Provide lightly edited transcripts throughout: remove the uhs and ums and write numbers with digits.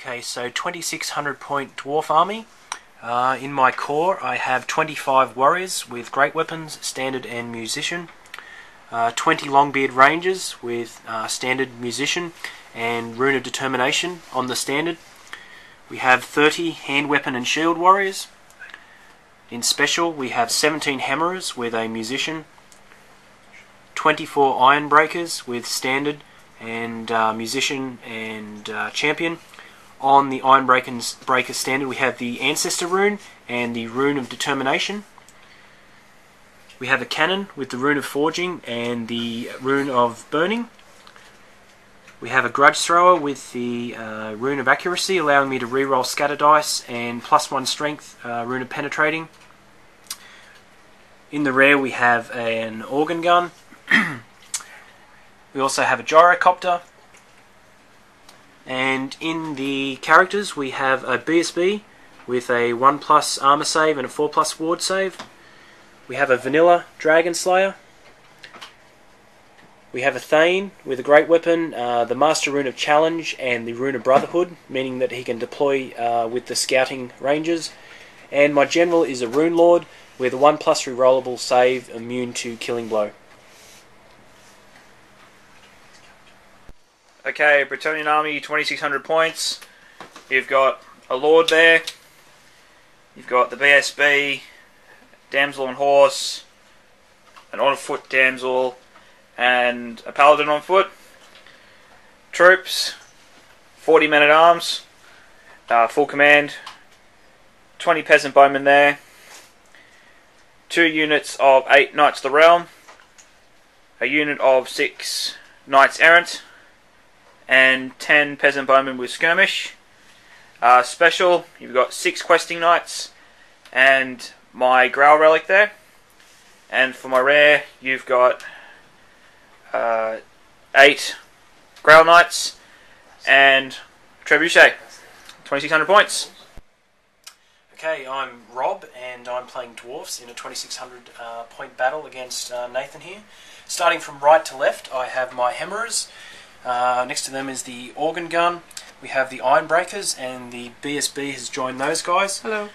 Okay, so 2600 point dwarf army. In my core I have 25 warriors with great weapons, standard and musician, 20 longbeard rangers with standard, musician and rune of determination on the standard. We have 30 hand weapon and shield warriors. In special we have 17 hammerers with a musician, 24 iron breakers with standard and musician and champion. On the Iron Breaker standard we have the Ancestor rune and the rune of determination. We have a cannon with the rune of forging and the rune of burning. We have a grudge thrower with the rune of accuracy, allowing me to reroll scatter dice, and +1 strength, rune of penetrating. In the rear we have an organ gun. We also have a gyrocopter. And in the characters we have a BSB with a 1+ armor save and a 4+ ward save. We have a vanilla dragon slayer. We have a Thane with a great weapon, the master rune of challenge and the rune of brotherhood, meaning that he can deploy with the scouting rangers. And my general is a rune lord with a 1+ rerollable save, immune to killing blow. Okay, Bretonnian army, 2600 points. You've got a lord there. You've got the BSB, damsel on horse, an on foot damsel, and a paladin on foot. Troops, 40 men at arms, full command. 20 peasant bowmen there. 2 units of 8 knights of the realm. A unit of 6 knights errant. And 10 peasant bowmen with skirmish. Special, you've got 6 questing knights and my Grail relic there. And for my rare, you've got 8 Grail knights and trebuchet. 2600 points. Okay, I'm Rob and I'm playing Dwarfs in a 2600 point battle against Nathan here. Starting from right to left, I have my hammerers. Next to them is the organ gun. We have the iron breakers, and the BSB has joined those guys. Hello.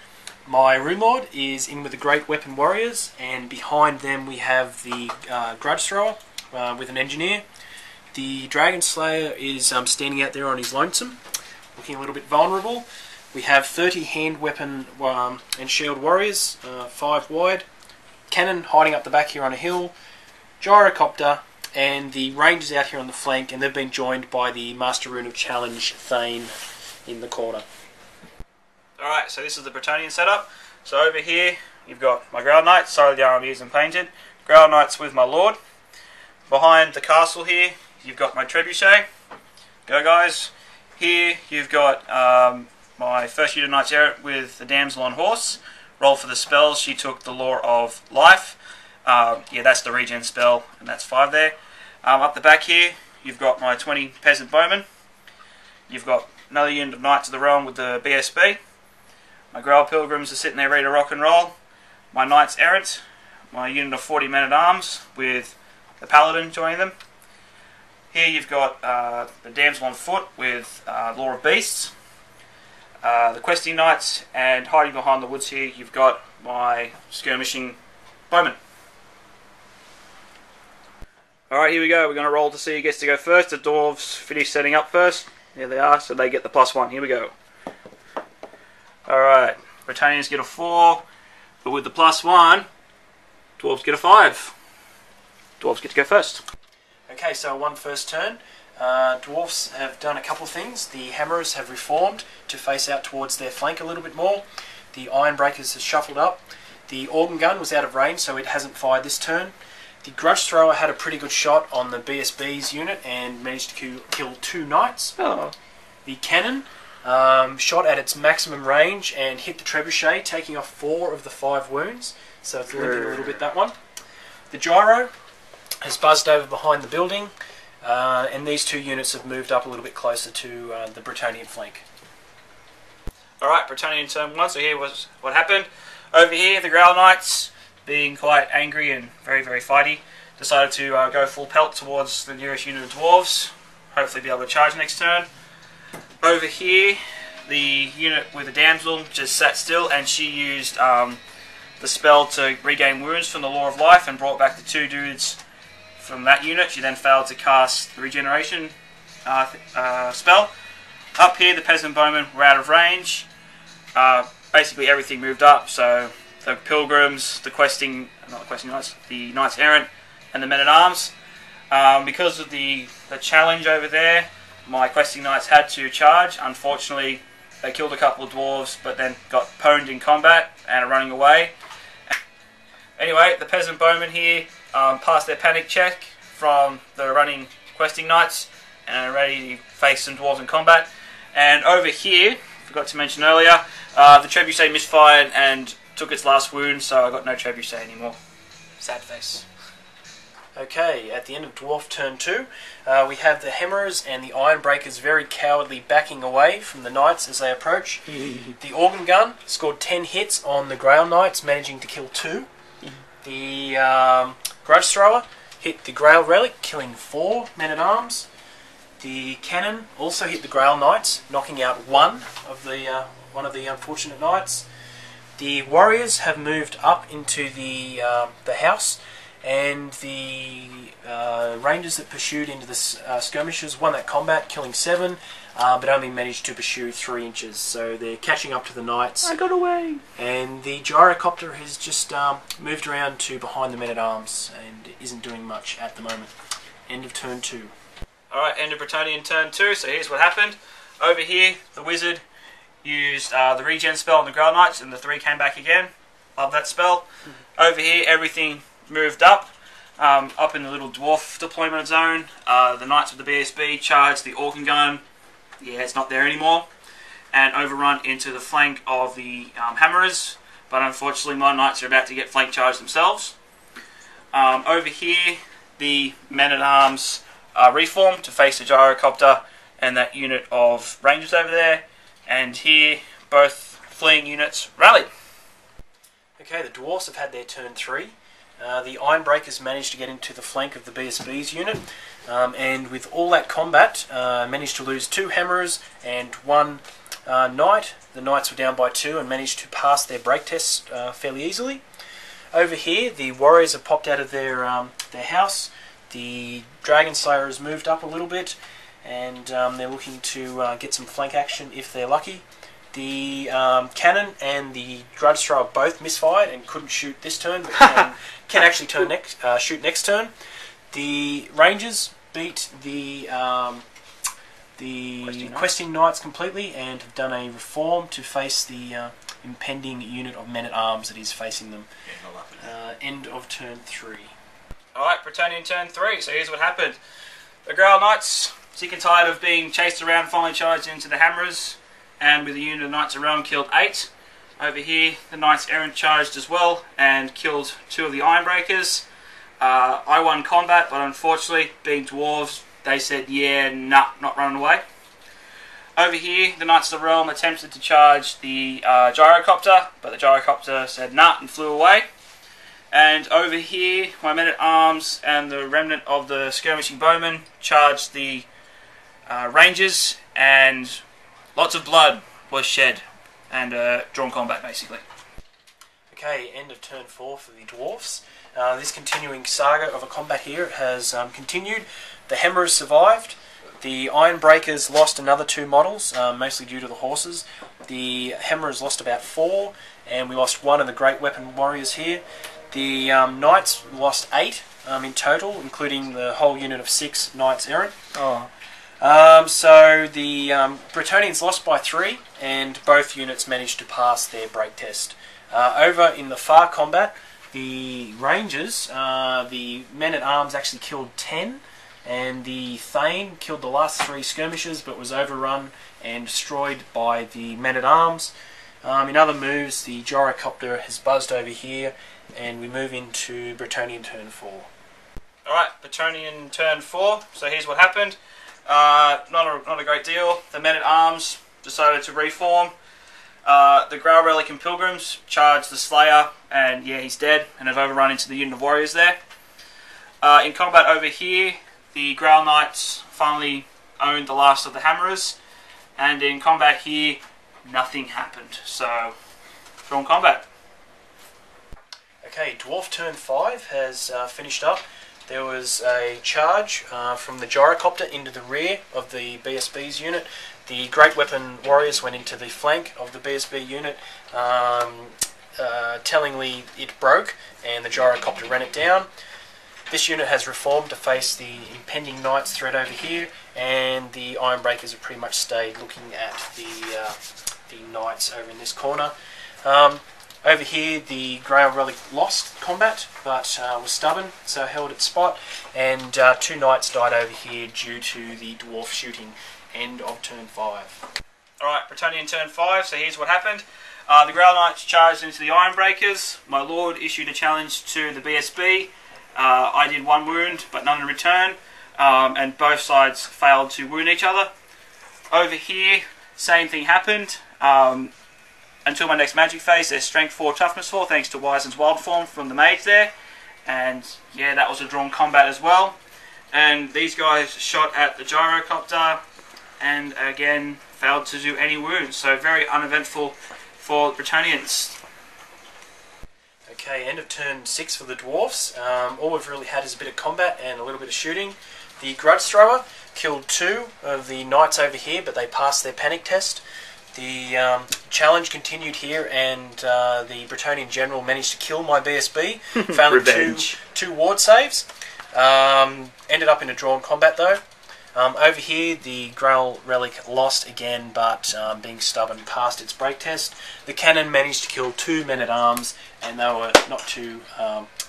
My rune lord is in with the great weapon warriors, and behind them we have the grudge thrower with an engineer. The dragon slayer is standing out there on his lonesome, looking a little bit vulnerable. We have 30 hand weapon and shield warriors, 5 wide. Cannon hiding up the back here on a hill. Gyrocopter. And the rangers out here on the flank, and they've been joined by the Master Rune of Challenge, Thane, in the corner. Alright, so this is the Bretonnian setup. So over here, you've got my Grail Knights. Sorry the army isn't painted. Grail Knights with my Lord. Behind the castle here, you've got my Trebuchet. Go guys. Here, you've got my first unit of Knights Errant with the Damsel on Horse. Roll for the spells. She took the Law of Life. Yeah, that's the regen spell, and that's 5 there. Up the back here, you've got my 20 peasant bowmen. You've got another unit of Knights of the Realm with the BSB. My Grail Pilgrims are sitting there ready to rock and roll. My Knights Errant, my unit of 40 men at arms with the Paladin joining them. Here you've got the Damsel on Foot with Law of Beasts. The Questing Knights, and hiding behind the woods here, you've got my skirmishing bowmen. Alright, here we go. We're going to roll to see who gets to go first. The Dwarves finish setting up first. Here they are, so they get the +1. Here we go. Alright, Bretonnians get a 4, but with the +1, Dwarves get a 5. Dwarves get to go first. Okay, so I won first turn. Dwarfs have done a couple of things. The hammerers have reformed to face out towards their flank a little bit more. The iron breakers have shuffled up. The organ gun was out of range, so it hasn't fired this turn. The grudge thrower had a pretty good shot on the BSB's unit and managed to kill 2 knights. Oh. The cannon shot at its maximum range and hit the trebuchet, taking off 4 of the 5 wounds. So it's limping a little bit, that one. The gyro has buzzed over behind the building, and these 2 units have moved up a little bit closer to the Bretonnian flank. Alright, Bretonnian turn 1, so here was what happened. Over here, the Grail Knights, being quite angry and very, very fighty, decided to go full pelt towards the nearest unit of Dwarves. Hopefully be able to charge next turn. Over here, the unit with the damsel just sat still, and she used the spell to regain wounds from the Law of Life and brought back the 2 dudes from that unit. She then failed to cast the regeneration spell. Up here, the peasant bowmen were out of range. Basically everything moved up, so the pilgrims, the the knights errant, and the men-at-arms. Because of the challenge over there, my questing knights had to charge. Unfortunately, they killed a couple of dwarves, but then got pwned in combat and are running away. Anyway, the peasant bowmen here passed their panic check from the running questing knights and are ready to face some dwarves in combat. And over here, forgot to mention earlier, the trebuchet misfired and took its last wound, so I got no trebuchet anymore. Sad face. Okay, at the end of Dwarf turn 2, we have the Hammerers and the Ironbreakers very cowardly backing away from the Knights as they approach. The Organ Gun scored 10 hits on the Grail Knights, managing to kill 2. The Grudge Thrower hit the Grail Relic, killing 4 men-at-arms. The Cannon also hit the Grail Knights, knocking out one of the unfortunate Knights. The Warriors have moved up into the house, and the Rangers that pursued into the skirmishers won that combat, killing 7, but only managed to pursue 3 inches. So they're catching up to the Knights. I got away! And the Gyrocopter has just moved around to behind the men-at-arms and isn't doing much at the moment. End of turn 2. Alright, end of Bretonnian turn 2, so here's what happened. Over here, the Wizard used the regen spell on the Grail Knights, and the 3 came back again. Love that spell. Over here, everything moved up in the little dwarf deployment zone. The Knights with the BSB charged the Organ Gun. Yeah, it's not there anymore. And overrun into the flank of the Hammerers. But unfortunately, my Knights are about to get flank charged themselves. Over here, the men-at-arms reformed to face the Gyrocopter and that unit of Rangers over there. And here, both fleeing units rallied. Okay, the Dwarfs have had their turn 3. The Ironbreakers managed to get into the flank of the BSB's unit, and with all that combat, managed to lose 2 Hammerers and 1 Knight. The Knights were down by 2 and managed to pass their break tests fairly easily. Over here, the Warriors have popped out of their house. The Dragon Slayer has moved up a little bit, and they're looking to get some flank action if they're lucky. The Cannon and the Grudge Thrower both misfired and couldn't shoot this turn, but can actually shoot next turn. The Rangers beat the Questing Knights completely and have done a reform to face the impending unit of men-at-arms that is facing them. End of turn 3. Alright, Bretonnian turn 3, so here's what happened. The Grail Knights, sick and tired of being chased around, finally charged into the Hammerers, and with the unit of Knights around, killed 8. Over here, the Knights errant charged as well and killed 2 of the Ironbreakers. I won combat, but unfortunately, being dwarves, they said, yeah, nah, not running away. Over here, the Knights of the Realm attempted to charge the Gyrocopter, but the Gyrocopter said nah and flew away. And over here, my men-at-arms and the remnant of the skirmishing bowmen charged the Rangers, and lots of blood was shed and drawn combat, basically. Okay, end of turn 4 for the Dwarfs. This continuing saga of a combat here has continued. The Hammerers survived. The Ironbreakers lost another 2 models, mostly due to the horses. The Hammerers lost about 4, and we lost 1 of the Great Weapon Warriors here. The Knights lost 8 in total, including the whole unit of 6 Knights errant. Oh. So the Bretonnians lost by 3, and both units managed to pass their break test. Over in the far combat, the Rangers, the men-at-arms actually killed 10, and the Thane killed the last 3 skirmishers, but was overrun and destroyed by the men-at-arms. In other moves, the Gyrocopter has buzzed over here, and we move into Bretonnian turn 4. Alright, Bretonnian turn 4, so here's what happened. Not a great deal. The men-at-arms decided to reform. The Grail Relic and Pilgrims charged the Slayer, and yeah, he's dead, and have overrun into the unit of warriors there. In combat over here, the Grail Knights finally owned the last of the Hammerers, and in combat here, nothing happened. So, drawn combat. Okay, Dwarf turn 5 has finished up. There was a charge from the gyrocopter into the rear of the BSB's unit. The Great Weapon Warriors went into the flank of the BSB unit. Tellingly, it broke and the gyrocopter ran it down. This unit has reformed to face the impending Knights threat over here, and the Ironbreakers have pretty much stayed looking at the Knights over in this corner. Over here, the Grail Relic lost combat, but was stubborn, so held its spot, and 2 Knights died over here due to the Dwarf shooting. End of turn 5. Alright, Bretonnian turn 5, so here's what happened. The Grail Knights charged into the Ironbreakers. My Lord issued a challenge to the BSB. I did 1 wound, but none in return, and both sides failed to wound each other. Over here, same thing happened. Until my next magic phase, there's Strength 4, Toughness 4, thanks to Wizen's Wild Form from the mage there. And yeah, that was a drawn combat as well. And these guys shot at the gyrocopter, and again, failed to do any wounds. So very uneventful for the Bretonnians. Okay, end of turn 6 for the Dwarfs. All we've really had is a bit of combat and a little bit of shooting. The Grudge Thrower killed 2 of the Knights over here, but they passed their panic test. The challenge continued here, and the Bretonnian General managed to kill my BSB. Found two ward saves. Ended up in a drawn combat though. Over here, the Grail Relic lost again, but being stubborn, passed its break test. The cannon managed to kill 2 men-at-arms, and they were not too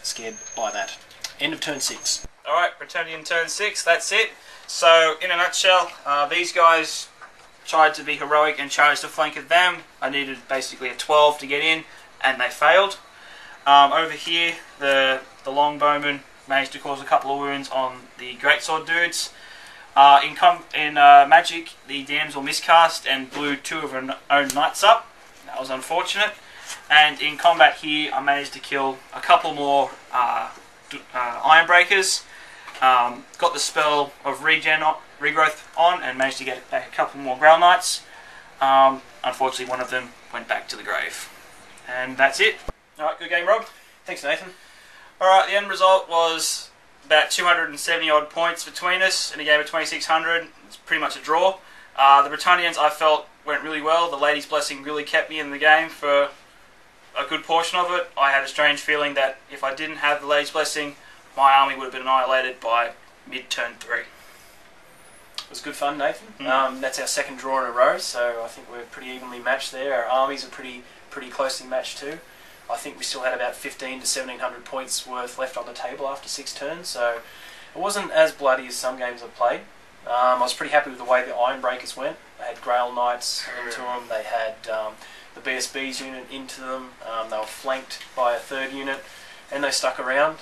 scared by that. End of turn 6. Alright, Bretonnian turn 6, that's it. So, in a nutshell, these guys tried to be heroic and charged the flank of them. I needed basically a 12 to get in, and they failed. Over here, the longbowmen managed to cause a couple of wounds on the greatsword dudes. In Magic, the damsel miscast and blew 2 of her own knights up. That was unfortunate. And in combat here, I managed to kill a couple more Ironbreakers. Got the spell of regrowth on, and managed to get back a couple more Grail Knights. Unfortunately, one of them went back to the grave. And that's it. Alright, good game, Rob. Thanks, Nathan. Alright, the end result was about 270 odd points between us in a game of 2600. It's pretty much a draw. The Bretonnians, I felt, went really well. The Lady's Blessing really kept me in the game for a good portion of it. I had a strange feeling that if I didn't have the Lady's Blessing, my army would have been annihilated by mid-turn 3. It was good fun, Nathan. That's our second draw in a row, so I think we're pretty evenly matched there. Our armies are pretty closely matched too. I think we still had about 15 to 1700 points worth left on the table after 6 turns, so it wasn't as bloody as some games I've played. I was pretty happy with the way the Ironbreakers went. They had Grail Knights into them, they had the BSB's unit into them, they were flanked by a 3rd unit, and they stuck around.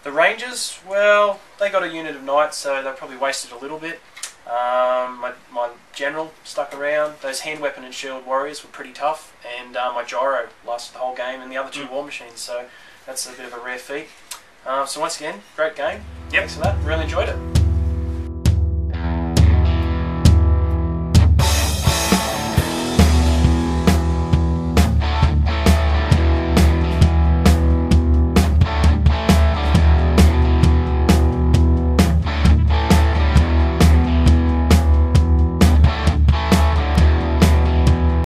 The Rangers, well, they got a unit of Knights, so they probably wasted a little bit. My General stuck around. Those hand weapon and shield warriors were pretty tough, and my Gyro lasted the whole game, and the other 2 War Machines, so that's a bit of a rare feat. So once again, great game. Yep. Thanks for that, really enjoyed it.